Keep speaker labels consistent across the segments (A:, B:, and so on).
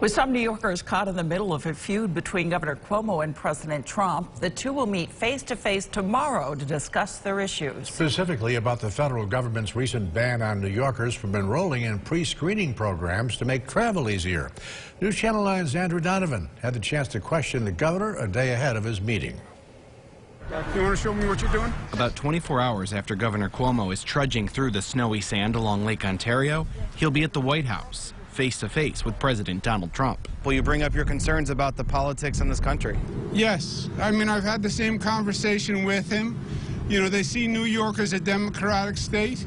A: With some New Yorkers caught in the middle of a feud between Governor Cuomo and President Trump, the two will meet face-to-face tomorrow to discuss their issues.
B: Specifically about the federal government's recent ban on New Yorkers from enrolling in pre-screening programs to make travel easier. News Channel 9's Andrew Donovan had the chance to question the governor a day ahead of his meeting.
C: You want to show me what you're doing?
D: About 24 hours after Governor Cuomo is trudging through the snowy sand along Lake Ontario, he'll be at the White House, face-to-face with President Donald Trump.
E: Will you bring up your concerns about the politics in this country?
C: Yes. I mean, I've had the same conversation with him. You know, they see New York as a democratic state.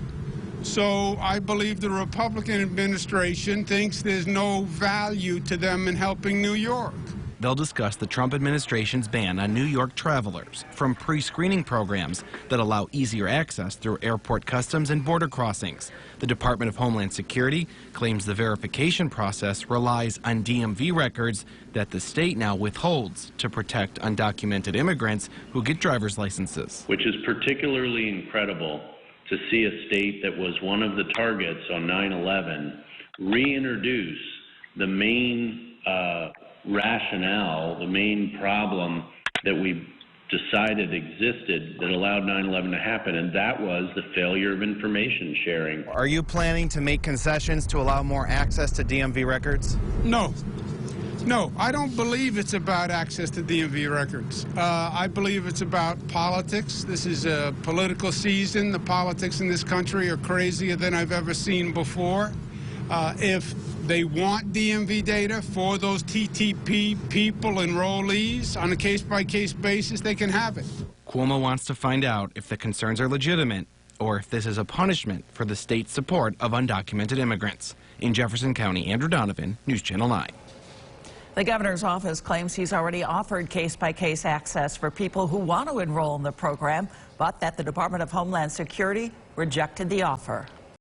C: So I believe the Republican administration thinks there's no value to them in helping New York.
D: They'll discuss the Trump administration's ban on New York travelers from pre-screening programs that allow easier access through airport customs and border crossings. The Department of Homeland Security claims the verification process relies on DMV records that the state now withholds to protect undocumented immigrants who get driver's licenses.
F: Which is particularly incredible to see a state that was one of the targets on 9/11 reintroduce the main rationale, the main problem that we decided existed that allowed 9/11 to happen, and that was the failure of information sharing.
E: Are you planning to make concessions to allow more access to DMV records?
C: No. No, I don't believe it's about access to DMV records. I believe it's about politics. This is a political season. The politics in this country are crazier than I've ever seen before. If they want DMV data for those TTP people, enrollees, on a case-by-case basis, they can have it.
D: Cuomo wants to find out if the concerns are legitimate or if this is a punishment for the state's support of undocumented immigrants. In Jefferson County, Andrew Donovan, News Channel 9.
A: The governor's office claims he's already offered case-by-case access for people who want to enroll in the program, but that the Department of Homeland Security rejected the offer.